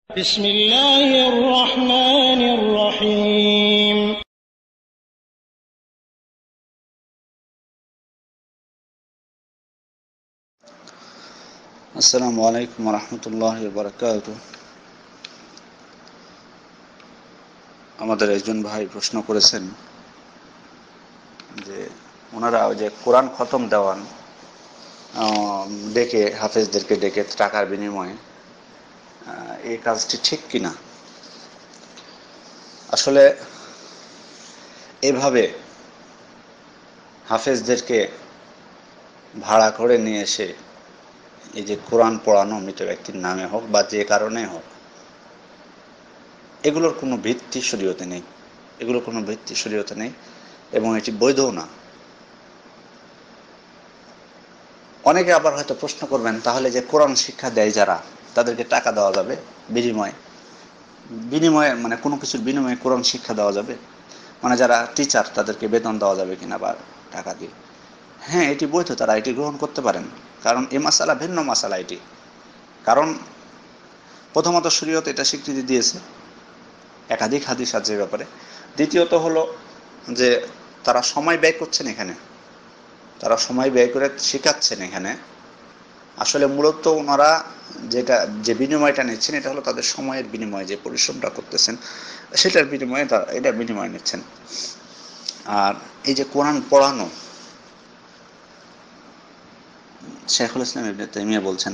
بسم الله الرحمن الرحيم আসসালামু আলাইকুম ওয়া রাহমাতুল্লাহি ওয়া বারাকাতুহু। আমাদের একজন ভাই প্রশ্ন করেছেন যে ওনারা ওই যে কোরআন খতম দেওয়ান ডেকে হাফেজদেরকে ডেকে টাকার বিনিময়ে এই কাজটি ঠিক কিনা। আসলে এভাবে হাফেজদেরকে ভাড়া করে নিয়ে এসে এই যে কোরআন পড়ানো মৃত ব্যক্তির নামে হোক বা যে কারণে হোক, এগুলোর কোনো ভিত্তি শরীয়তে নেই। এগুলোর কোনো ভিত্তি শরীয়তে নেই এবং এটি বৈধও না। অনেকে আবার হয়তো প্রশ্ন করবেন, তাহলে যে কোরআন শিক্ষা দেয় যারা, তাদেরকে টাকা দেওয়া যাবে বিনিময়ে? বিনিময়ে মানে কোনো কিছুর বিনিময়ে কোরআন শিক্ষা দেওয়া যাবে? মানে যারা টিচার তাদেরকে বেতন দেওয়া যাবে কিনা বা টাকা দিয়ে? হ্যাঁ, এটি বৈধ, তারা এটি গ্রহণ করতে পারেন। কারণ এই মাসালা ভিন্ন মাসালা এটি। কারণ প্রথমত শরীয়ত এটা স্বীকৃতি দিয়েছে, একাধিক হাদিস আছে এ ব্যাপারে। দ্বিতীয়ত হলো যে তারা সময় ব্যয় করছেন এখানে, তারা সময় ব্যয় করে শেখাচ্ছেন এখানে। আসলে মূলত ওনারা যে বিনিময়টা নিচ্ছেন এটা হলো তাদের সময়ের বিনিময়ে, যে পরিশ্রমটা করতেছেন সেটার বিনিময়ে তারা এটা বিনিময় নিচ্ছেন। আর এই যে কোরআন পড়ানো, শেখুল ইসলাম ইবনে তাইমিয়া বলছেন,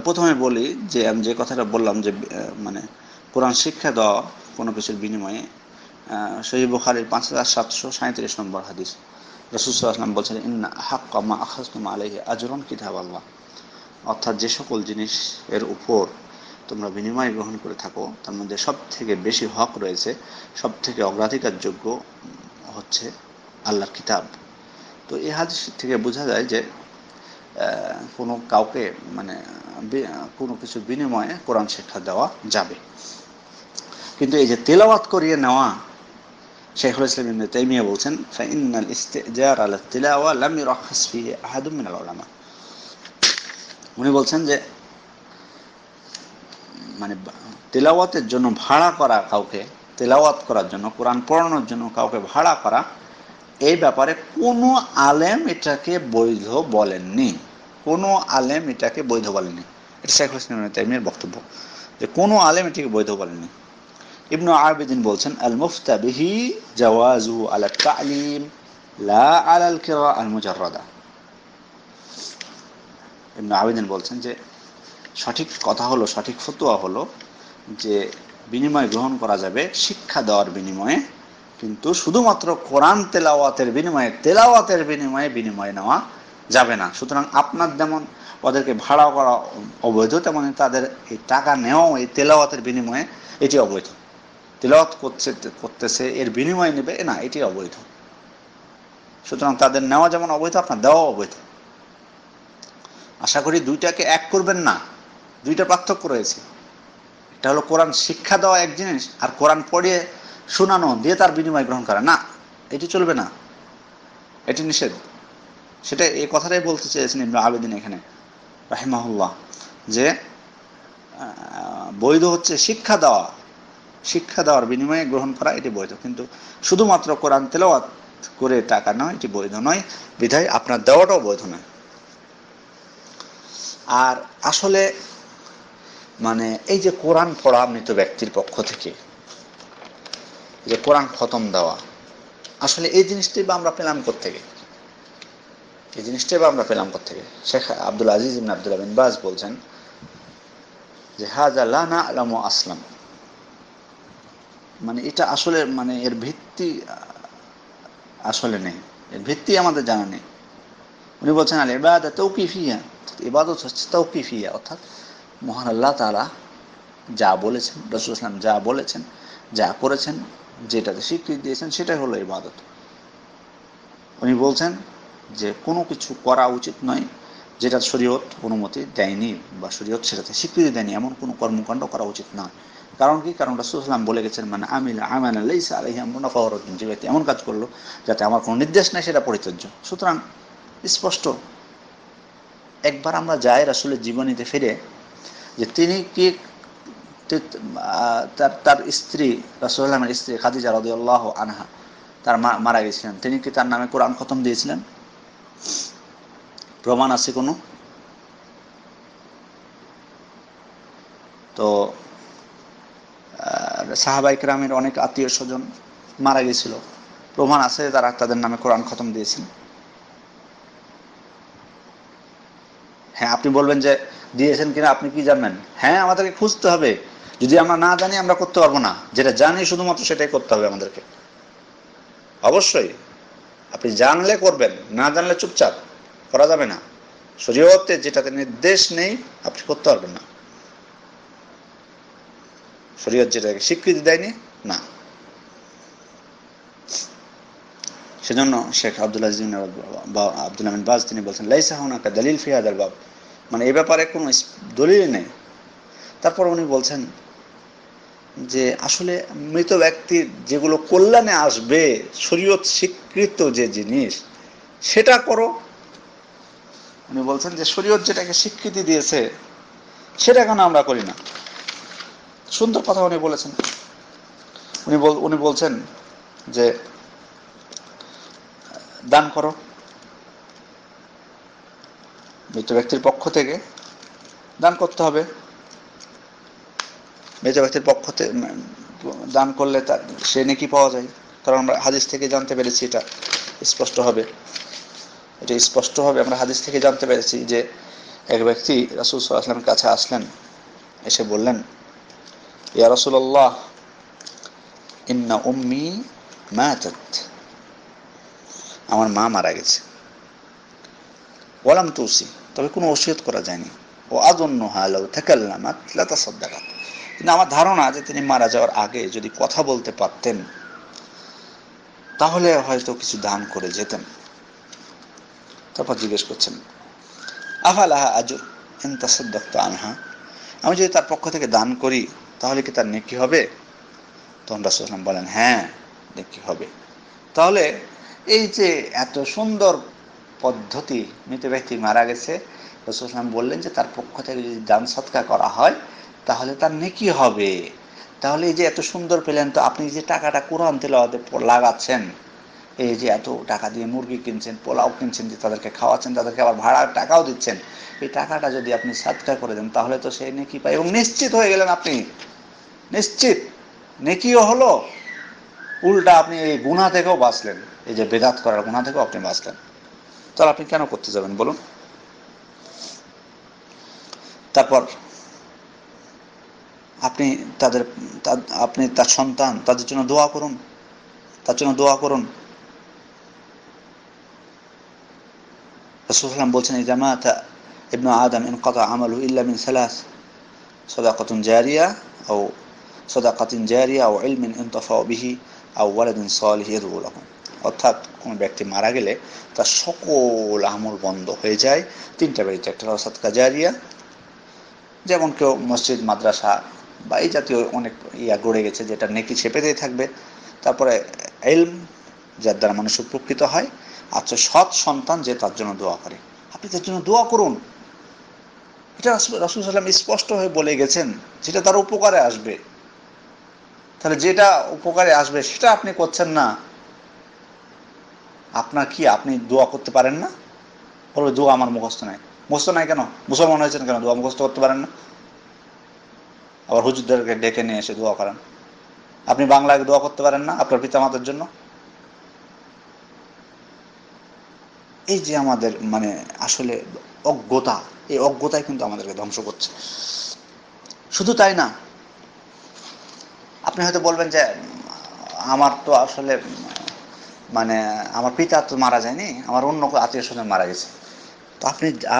প্রথমে বলি যে আমি যে কথাটা বললাম যে মানে কোরআন শিক্ষা দেওয়া কোনো কিছুর বিনিময়ে, সহিহ বুখারীর 5737 নম্বর হাদিস, রাসূল সাল্লাল্লাহু আলাইহি ওয়াসাল্লাম বলছেন, ইন্না হাক্কা মা আখাযতুম আলাইহি আজরুন কিতাবাল্লাহ। অর্থাৎ যে সকল জিনিস এর উপর তোমরা বিনিময় গ্রহণ করে থাকো তার মধ্যে সব থেকে বেশি হক রয়েছে, সব থেকে অগ্রাধিকারযোগ্য হচ্ছে আল্লাহর কিতাব। তো এই হাদিস থেকে বোঝা যায় যে কোনো কাউকে মানে কোনো কিছু বিনিময়ে কোরআন শিক্ষা দেওয়া যাবে। কিন্তু এই যে তেলাওয়াত করিয়ে নেওয়া, শাইখুল ইসলাম ইবনে তাইমিয়া বলছেন, ফাইনাল ইস্তিজার আলা তিলাওয়া লাম ইউরাখাস ফিহি আহাদুম মিনাল উলামা। উনি বলছেন যে মানে তেলাওয়াতের জন্য ভাড়া করা কাউকে, তেলাওয়াত করার জন্য, কোরআন পড়ানোর জন্য কাউকে ভাড়া করা, এই ব্যাপারে কোনো আলেম এটাকে বৈধ বলেননি। কোনো আলেম এটাকে বৈধ বলেননি। এটা শাইখুল ইসলাম ইবনে তাইমিয়ার বক্তব্য যে কোনো আলেম এটাকে বৈধ বলেননি। ইবনু আবিদিন বলছেন, আল মুফতা বিহি জাওয়াজু আলা তালিম লা আলাল কিরা আল মুজাররাদা। ইবনু আবিদিন বলছেন যে সঠিক কথা হলো, সঠিক ফতোয়া হলো যে বিনিময় গ্রহণ করা যাবে শিক্ষা দেওয়ার বিনিময়ে, কিন্তু শুধুমাত্র কোরআন তেলাওয়াতের বিনিময়ে, তেলাওয়াতের বিনিময়ে বিনিময় নেওয়া যাবে না। সুতরাং আপনার যেমন ওদেরকে ভাড়া করা অবৈধ, তেমনি তাদের এই টাকা নেওয়াও এই তেলাওয়াতের বিনিময়ে এটি অবৈধ। তেলাওয়াত করতেছে এর বিনিময় নেবে না, এটি অবৈধ। সুতরাং তাদের নেওয়া যেমন অবৈধ, আপনার দেওয়া অবৈধ। আশা করি দুইটাকে এক করবেন না, দুইটা পার্থক্য রয়েছে। এটা হলো কোরআন শিক্ষা দেওয়া এক জিনিস, আর কোরআন পড়িয়ে শোনানো দিয়ে তার বিনিময় গ্রহণ করা না, এটি চলবে না, এটি নিষেধ। সেটা এই কথাটাই বলতে চেয়েছেন ইবনে আবিদিন এখানে রাহিমাহুল্লাহ, যে বৈধ হচ্ছে শিক্ষা দেওয়া, শিক্ষা দেওয়ার বিনিময়ে গ্রহণ করা এটি বৈধ, কিন্তু শুধুমাত্র কোরআন তেলাওয়াত করে টাকা নয়, এটি বৈধ নয়। বিধায় আপনার দেওয়াটাও বৈধ নয়। আর আসলে মানে এই যে কোরআন পড়া মৃত ব্যক্তির পক্ষ থেকে, যে কোরআন খতম দেওয়া, আসলে এই জিনিসটাই বা আমরা পেলাম কোত্থেকে? এই জিনিসটাই বা আমরা পেলাম কোত্থেকে? শেখ আব্দুল আজিজ ইবনে আব্দুল্লাহ বিন বাজ বলছেন যে হাযা লা না'লামু আসলাম, মানে এটা আসলে মানে এর ভিত্তি আসলে নেই, এর ভিত্তি আমাদের জানা নেই। উনি বলছেন আল ইবাদা তাওকিফিয়া, ইবাদত হচ্ছে তাওকিফিয়া, অর্থাৎ মহান আল্লাহ তাআলা যা বলেছেন, রাসূল সাল্লাল্লাহু আলাইহি ওয়াসাল্লাম যা বলেছেন, যা করেছেন, যেটাকে স্বীকৃতি দিয়েছেন, সেটাই হলো ইবাদত। উনি বলছেন যে কোনো কিছু করা উচিত নয় যেটা শরীয়ত অনুমতি দেয়নি বা শরীয়ত সেটাতে স্বীকৃতি দেয়নি, এমন কোনো কর্মকাণ্ড করা উচিত নয়। কারণ কি? কারণ রাসূল সাল্লাল্লাহু আলাইহি ওয়াসাল্লাম বলে গেছেন, মানে আমিলা আমালান লাইসা আলাইহি আমরুনা ফাহুয়া রাদ্দুন, যে ব্যক্তি এমন কাজ করলো যাতে আমার কোনো নির্দেশ নাই, সেটা পরিত্যাজ্য। সুতরাং স্পষ্ট, একবার আমরা যাই রাসূলের জীবনীতে ফিরে যে তিনি কি তার তার স্ত্রী রাসূলুল্লাহর স্ত্রী খাদিজা রাদিয়াল্লাহু আনহা তার মারা গেছিলেন, তিনি কি তার নামে কোরআন খতম দিয়েছিলেন? প্রমাণ আছে কোনো? তো সাহাবায়ে কেরামের অনেক আত্মীয় স্বজন মারা গেছিল, প্রমাণ আছে তারা তাদের নামে কোরআন খতম দিয়েছেন? হ্যাঁ, আপনি বলবেন যে দিয়েছেন কিনা আপনি কি জানেন? হ্যাঁ, আমাদেরকে খুঁজতে হবে। যদি আমরা না জানি আমরা করতে পারবো না, যেটা জানি শুধুমাত্র সেটাই করতে হবে আমাদেরকে। অবশ্যই আপনি জানলে করবেন, না জানলে চুপচাপ করা যাবে না। শরীয়তে যেটাতে নির্দেশ নেই আপনি করতে পারবেন না, শরীয়ত যেটাকে স্বীকৃতি দেয়নি না। সেজন্য শেখ আব্দুল্লাহ বিন বাজ তিনি বলছেন লাইসা হুনাকা দালিল ফি হাদাল বাব, মানে এই ব্যাপারে কোনো দলিল নেই। তারপর উনি বলছেন যে আসলে মৃত ব্যক্তির যেগুলো কল্যাণে আসবে, শরীয়ত স্বীকৃত যে জিনিস সেটা করো। উনি বলছেন যে শরীয়ত যেটাকে স্বীকৃতি দিয়েছে সেটা কেন আমরা করি না? সুন্দর কথা উনি বলেছেন। উনি বলছেন যে দান করো, মৃত ব্যক্তির পক্ষ থেকে দান করতে হবে। মৃত ব্যক্তির পক্ষ থেকে দান করলে তার সে নেকি পাওয়া যায়, কারণ আমরা হাদিস থেকে জানতে পেরেছি, এটা স্পষ্ট হবে আমরা হাদিস থেকে জানতে পেরেছি যে এক ব্যক্তি রাসূল সাল্লাল্লাহু আলাইহি ওয়াসাল্লামের কাছে আসলেন, এসে বললেন ইয়া রাসূলুল্লাহ ইন্না উম্মি মাতাত, আমার মা মারা গেছে, ওয়ালাম তুসি, তবে কোনো ওসিয়ত করা যায়নি, ও আযুন্নুহা লাউ তাকাল্লামাত লা তাসাদ্দাকাত, কিন্তু আমার ধারণা যে তিনি মারা যাওয়ার আগে যদি কথা বলতে পারতেন তাহলে হয়তো কিছু দান করে যেতেন। তারপর জিজ্ঞেস করছেন আফালাহা আজর ইন তাসাদ্দাকতা আনহা, আমি যদি তার পক্ষ থেকে দান করি তাহলে কি তার নেকি হবে? তখন রাসূল সাল্লাল্লাহু আলাইহি ওয়াসাল্লাম বলেন হ্যাঁ, নেকি হবে। তাহলে এই যে এত সুন্দর পদ্ধতি, মৃত ব্যক্তি মারা গেছে, রাসূল সাল্লাল্লাহু আলাইহি ওয়াসাল্লাম বললেন যে তার পক্ষ থেকে যদি দান সদকা করা হয় তাহলে তার নেকি হবে। তাহলে এই যে এত সুন্দর পেলেন, তো আপনি যে টাকাটা কোরআন তেলাওয়াতে লাগাচ্ছেন, এই যে এত টাকা দিয়ে মুরগি কিনছেন, পোলাও কিনছেন, যে তাদেরকে খাওয়াচ্ছেন, তাদেরকে আবার ভাড়ার টাকাও দিচ্ছেন, এই টাকাটা যদি আপনি সাদকা করে দেন তাহলে তো সে নেকি পায়, এবং নিশ্চিত হয়ে গেলেন আপনি, নিশ্চিত নেকিও হলো, উল্টা আপনি এই গুনাহ থেকেও বাঁচলেন, এই যে বেদাত করার গুনাহ থেকেও আপনি বাঁচলেন। তাহলে আপনি কেন করতে যাবেন বলুন? তারপর আপনি তার সন্তান, তাদের জন্য দোয়া করুন, রাসূল সাল্লাল্লাহু আলাইহি ওয়াসাল্লাম বলছেন ইযা মাতা ইবনু আদম ইনকাতা আমালুহু ইল্লা মিন সালাস, সাদাকাতুন জারিয়া আও সাদাকাতিন জারিয়া আও ইলমিন ইনতাফাউ বিহি আও ওয়ালাদিন সালিহ ইয়াদউ লাহু, অর্থাৎ কোন ব্যক্তি মারা গেলে তার সকল আমল বন্ধ হয়ে যায় তিনটা ব্যাপারে। একটা হলো সাদকা জারিয়া, যেমন কেউ মসজিদ মাদ্রাসা বা এই জাতীয় অনেক গড়ে গেছে যেটা নেকি ছেপেতেই থাকবে। তারপরে ইলম, যার দ্বারা মানুষ উপকৃত হয়। আচ্ছা, সৎ সন্তান যে তার জন্য দোয়া করে, আপনি তার জন্য দোয়া করুন। এটা রাসূল সাল্লাল্লাহু আলাইহি ওয়াসাল্লাম স্পষ্ট হয়ে বলে গেছেন, যেটা তার উপকারে আসবে। তাহলে যেটা উপকারে আসবে সেটা আপনি করছেন না, আপনার কি, আপনি দোয়া করতে পারেন না? বলবে দোয়া আমার মুখস্থ নাই। মুখস্থ নাই কেন? মুসলমান হয়েছেন কেন দোয়া মুখস্থ করতে পারেন না? আবার হুজুরদেরকে ডেকে নিয়ে এসে দোয়া করেন। আপনি বাংলায় দোয়া করতে পারেন না আপনার পিতামাতার জন্য? এই যে আমাদের মানে আসলে অজ্ঞতা, এই অজ্ঞতাই কিন্তু আমাদেরকে ধ্বংস করছে। শুধু তাই না, আপনি হয়তো বলবেন যে আমার তো আসলে মানে আমার পিতা তো মারা যায়নি, আমার অন্য আত্মীয় স্বজন মারা গেছে। তো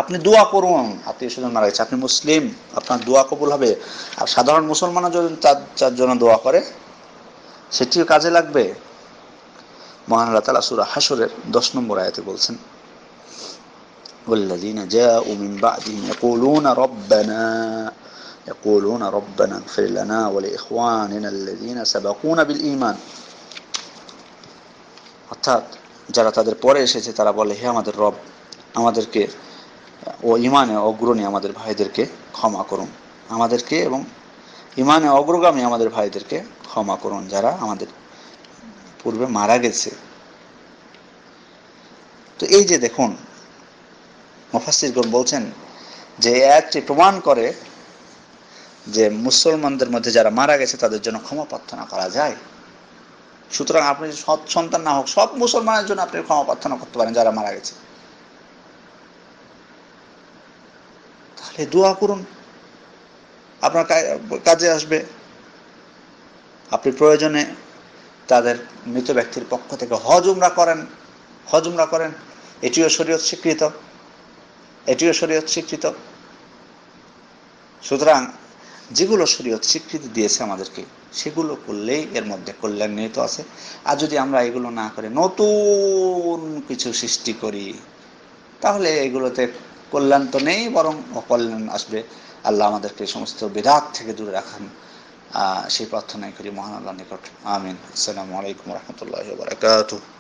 আপনি দোয়া করুন, আত্মীয় স্বজন মারা গেছে, আপনি মুসলিম, আপনার দোয়া কবুল হবে। আর সাধারণ মুসলমানও যদি তার জন্য দোয়া করে সেটিও কাজে লাগবে। মহান আল্লাহ তাআলা সূরা হাশরের 10 নম্বর আয়াতে বলছেন ওয়াল্লাযীনা জাউ মিন বা'দিহিম ইয়াকুলুনা রব্বানা ইগফির লানা ওয়া লিইখওয়ানিনা আল্লাযীনা সাবাকুনা বিল ঈমান, অর্থাৎ যারা তাদের পরে এসেছে তারা বলে হে আমাদের রব, আমাদেরকে ও ঈমানে অগ্রণী আমাদের ভাইদেরকে ক্ষমা করুন, আমাদেরকে এবং ইমানে অগ্রগামী আমাদের ভাইদেরকে ক্ষমা করুন, যারা আমাদের পূর্বে মারা গেছে। তো এই যে দেখুন, মুফাসসিরগণ বলছেন যে এই আয়াতটি প্রমাণ করে যে মুসলমানদের মধ্যে যারা মারা গেছে তাদের জন্য ক্ষমা প্রার্থনা করা যায়। সুতরাং আপনি সৎ সন্তান না হোক, সব মুসলমানের জন্য আপনি ক্ষমা প্রার্থনা করতে পারেন যারা মারা গেছে। তাহলে দোয়া করুন, আপনার কাজে আসবে। আপনি প্রয়োজনে তাদের মৃত ব্যক্তির পক্ষ থেকে হজ উমরা করেন। এটিও শরীয়ত স্বীকৃত। সুতরাং যেগুলো শরীয়ত স্বীকৃতি দিয়েছে আমাদেরকে, সেগুলো করলেই এর মধ্যে কল্যাণ নিহিত আছে। আর যদি আমরা এগুলো না করে নতুন কিছু সৃষ্টি করি, তাহলে এগুলোতে কল্যাণ তো নেই, বরং অকল্যাণ আসবে। আল্লাহ আমাদেরকে সমস্ত বিদআত থেকে দূরে রাখেন, সেই প্রার্থনাই করি মহান আল্লাহর নিকট। আমিন। আসসালামু আলাইকুম ওয়া রাহমাতুল্লাহি ওয়া বারাকাতুহু।